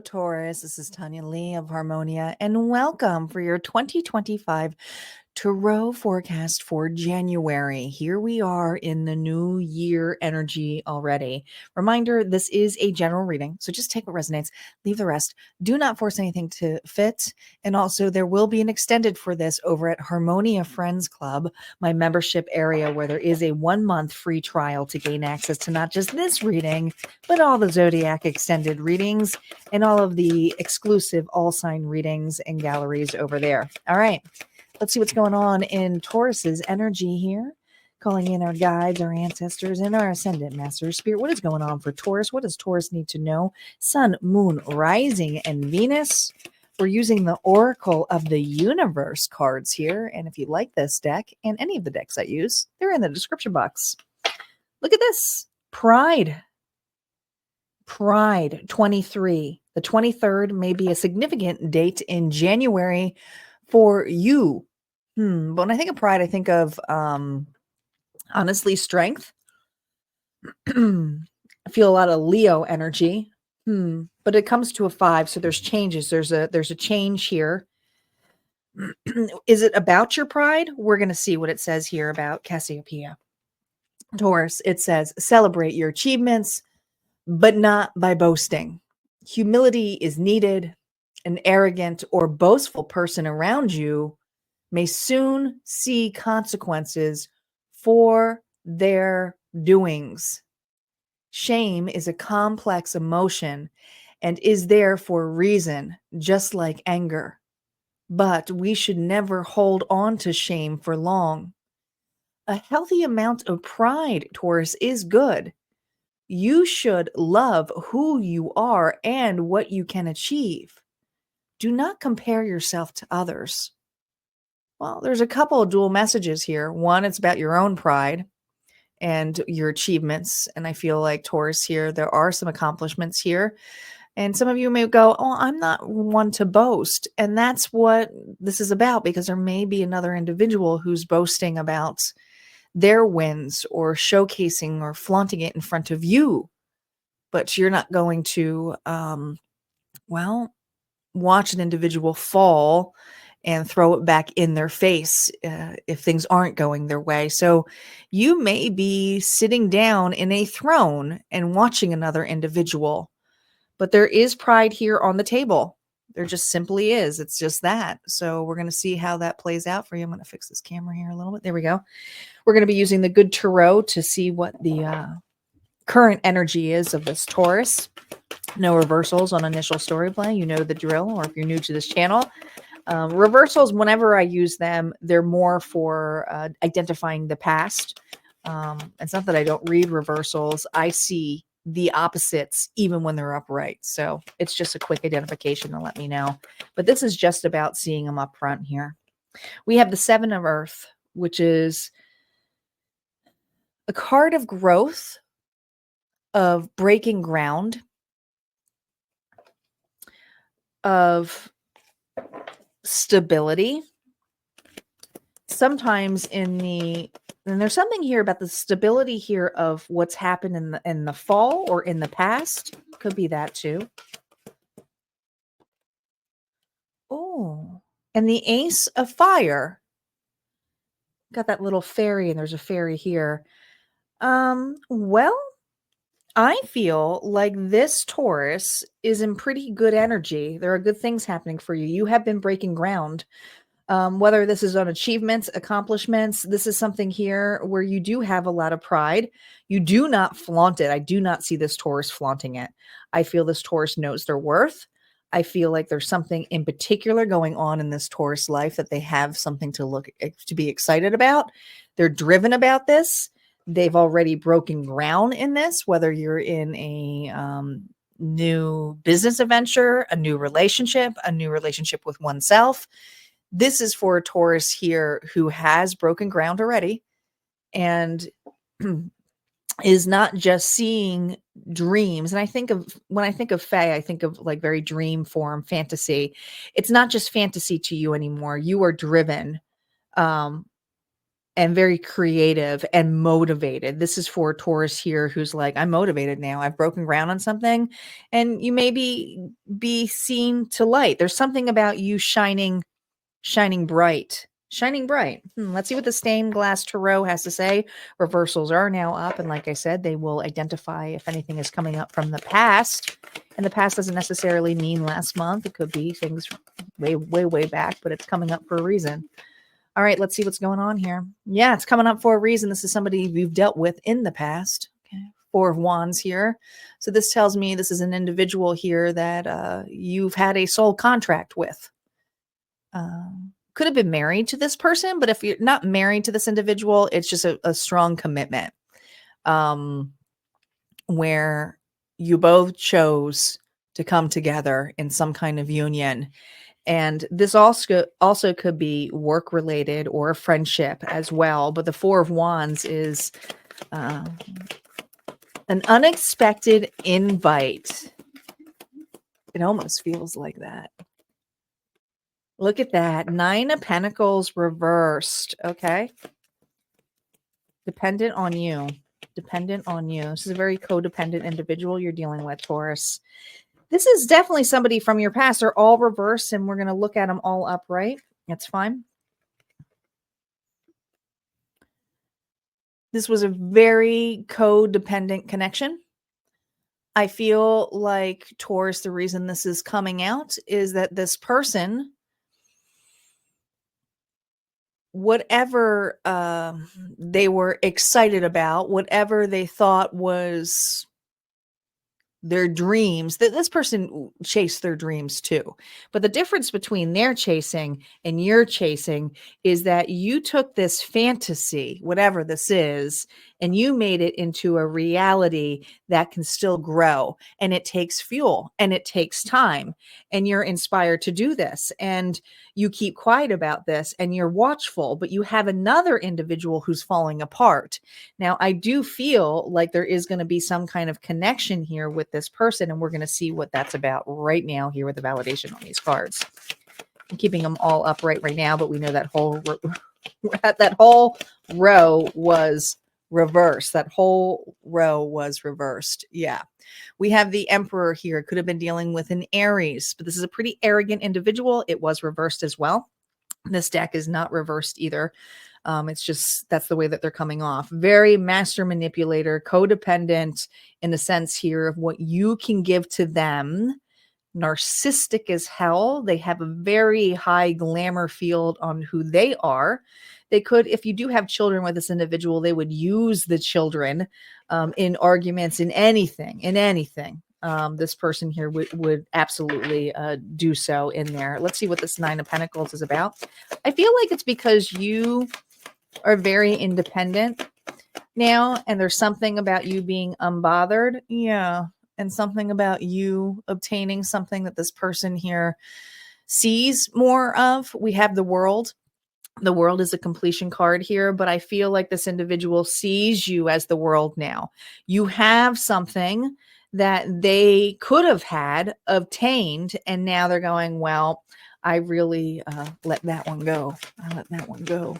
Taurus. This is Tanya Lee of Harmonia, and welcome for your 2025 Tarot forecast for January. Here we are in the new year energy already. Reminder, this is a general reading, so just take what resonates, leave the rest. Do not force anything to fit. And also, there will be an extended for this over at Harmonia Friends Club, my membership area, where there is a 1-month free trial to gain access to not just this reading, but all the Zodiac extended readings and all of the exclusive all sign readings and galleries over there. All right. Let's see what's going on in Taurus's energy here. Calling in our guides, our ancestors, and our ascendant master spirit. What is going on for Taurus? What does Taurus need to know? Sun, moon, rising, and Venus. We're using the Oracle of the Universe cards here. And if you like this deck and any of the decks I use, they're in the description box. Look at this. Pride 23. The 23rd may be a significant date in January for you. But when I think of pride, I think of honestly strength. I feel a lot of Leo energy. But it comes to a 5, so there's changes. There's a change here. Is it about your pride? We're going to see what it says here about Cassiopeia. Taurus, it says, celebrate your achievements, but not by boasting. Humility is needed. An arrogant or boastful person around you may soon see consequences for their doings. Shame is a complex emotion and is there for a reason, just like anger. But we should never hold on to shame for long. A healthy amount of pride, Taurus, is good. You should love who you are and what you can achieve. Do not compare yourself to others. Well, there's a couple of dual messages here. One, it's about your own pride and your achievements. And I feel like Taurus here, there are some accomplishments here. And some of you may go, oh, I'm not one to boast. And that's what this is about, because there may be another individual who's boasting about their wins or showcasing or flaunting it in front of you. But you're not going to, watch an individual fall and throw it back in their face if things aren't going their way. So you may be sitting down in a throne and watching another individual, but there is pride here on the table. There just simply is. It's just that. So we're going to see how that plays out for you. I'm going to fix this camera here a little bit. There we go. We're going to be using the good tarot to see what the current energy is of this Taurus. No reversals on initial story play. You know the drill, or if you're new to this channel. Reversals, whenever I use them, they're more for identifying the past. It's not that I don't read reversals. I see the opposites even when they're upright. So it's just a quick identification to let me know. But this is just about seeing them up front here. We have the 7 of Earth, which is a card of growth, of breaking ground, of stability. Sometimes and there's something here about the stability here of what's happened in the fall or in the past. Could be that too. Oh, and the Ace of Fire. Got that little fairy, and there's a fairy here. Well, I feel like this Taurus is in pretty good energy. There are good things happening for you. You have been breaking ground. Whether this is on achievements, accomplishments, this is something here where you do have a lot of pride. You do not flaunt it. I do not see this Taurus flaunting it. I feel this Taurus knows their worth. I feel like there's something in particular going on in this Taurus life that they have something to be excited about. They're driven about this. They've already broken ground in this, whether you're in a new business adventure, a new relationship with oneself. This is for a Taurus here who has broken ground already and is not just seeing dreams. And when I think of Fae, I think of like very dream form fantasy. It's not just fantasy to you anymore. You are driven. and very creative and motivated. This is for Taurus here who's like, I'm motivated now. I've broken ground on something. And you may be seen to light. There's something about you shining bright. Shining bright. Let's see what the stained glass tarot has to say. Reversals are now up. And like I said, they will identify if anything is coming up from the past. And the past doesn't necessarily mean last month. It could be things way, way, way back, but it's coming up for a reason. All right, let's see what's going on here. Yeah, it's coming up for a reason. This is somebody you've dealt with in the past. Okay. Four of Wands here. So this tells me this is an individual here that you've had a soul contract with. Could have been married to this person, but if you're not married to this individual, it's just a strong commitment where you both chose to come together in some kind of union. And this also could be work related or a friendship as well. But the Four of Wands is an unexpected invite. It almost feels like that. Look at that. 9 of Pentacles reversed. Okay. Dependent on you. Dependent on you. This is a very codependent individual you're dealing with, Taurus. This is definitely somebody from your past. They're all reversed, and we're going to look at them all upright. That's fine. This was a very codependent connection. I feel like, Taurus, the reason this is coming out is that this person, whatever they were excited about, whatever they thought was their dreams, that this person chased their dreams too. But the difference between their chasing and your chasing is that you took this fantasy, whatever this is, and you made it into a reality that can still grow. And it takes fuel and it takes time. And you're inspired to do this. And you keep quiet about this and you're watchful, but you have another individual who's falling apart. Now, I do feel like there is going to be some kind of connection here with this person, and we're going to see what that's about right now here with the validation on these cards. I'm keeping them all upright right now, but we know that whole row was reversed. That whole row was reversed. Yeah. We have the Emperor here. Could have been dealing with an Aries, but this is a pretty arrogant individual. It was reversed as well. This deck is not reversed either. It's just, that's the way that they're coming off. Very master manipulator, codependent in the sense here of what you can give to them. Narcissistic as hell. They have a very high glamour field on who they are. They could, if you do have children with this individual, they would use the children in arguments, in anything. This person here would absolutely do so in there. Let's see what this 9 of Pentacles is about. I feel like it's because you are very independent now, and there's something about you being unbothered. Yeah. And something about you obtaining something that this person here sees more of. We have the World. The World is a completion card here, but I feel like this individual sees you as the World now. You have something that they could have had obtained, and now they're going, well, I really let that one go. I let that one go.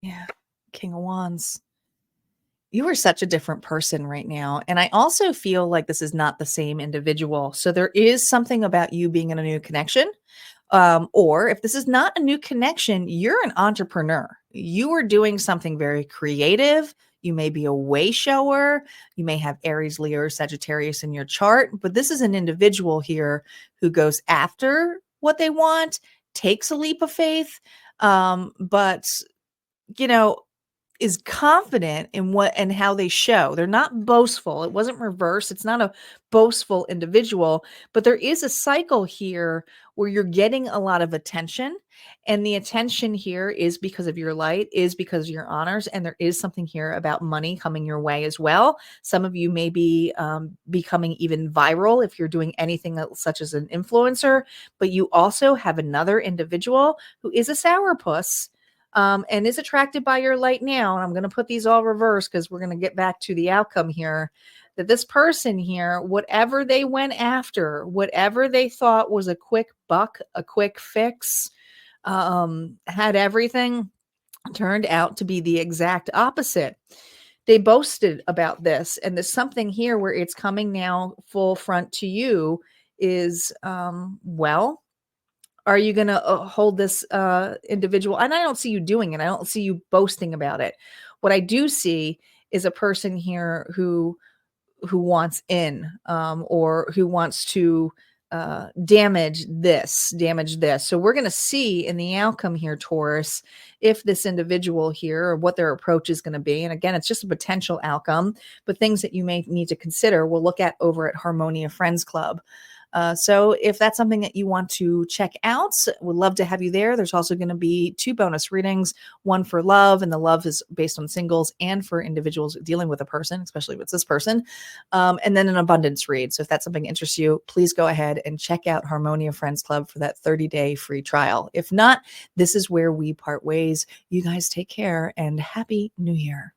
Yeah. King of Wands. You are such a different person right now. And I also feel like this is not the same individual. So there is something about you being in a new connection. Or if this is not a new connection, you're an entrepreneur. You are doing something very creative. You may be a way shower. You may have Aries, Leo, or Sagittarius in your chart. But this is an individual here who goes after what they want, takes a leap of faith. But, you know, is confident in what and how they show. They're not boastful. It wasn't reversed. It's not a boastful individual, but there is a cycle here where you're getting a lot of attention, and the attention here is because of your light, is because of your honors, and there is something here about money coming your way as well. Some of you may be becoming even viral if you're doing anything such as an influencer, but you also have another individual who is a sourpuss, and is attracted by your light now. And I'm going to put these all reversed because we're going to get back to the outcome here. that this person here, whatever they went after, whatever they thought was a quick buck, a quick fix, had everything, turned out to be the exact opposite. They boasted about this, and there's something here where it's coming now full front to you is, well, are you going to hold this individual? And I don't see you doing it. I don't see you boasting about it. What I do see is a person here who wants in, or who wants to damage this. So we're going to see in the outcome here, Taurus, if this individual here or what their approach is going to be. And again, it's just a potential outcome, but things that you may need to consider, we'll look at over at Harmonia Friends Club. So if that's something that you want to check out, we'd love to have you there. There's also going to be 2 bonus readings, one for love, and the love is based on singles, and for individuals dealing with a person, especially if it's this person, and then an abundance read. So if that's something that interests you, please go ahead and check out Harmonia Friends Club for that 30-day free trial. If not, this is where we part ways. You guys take care and Happy New Year.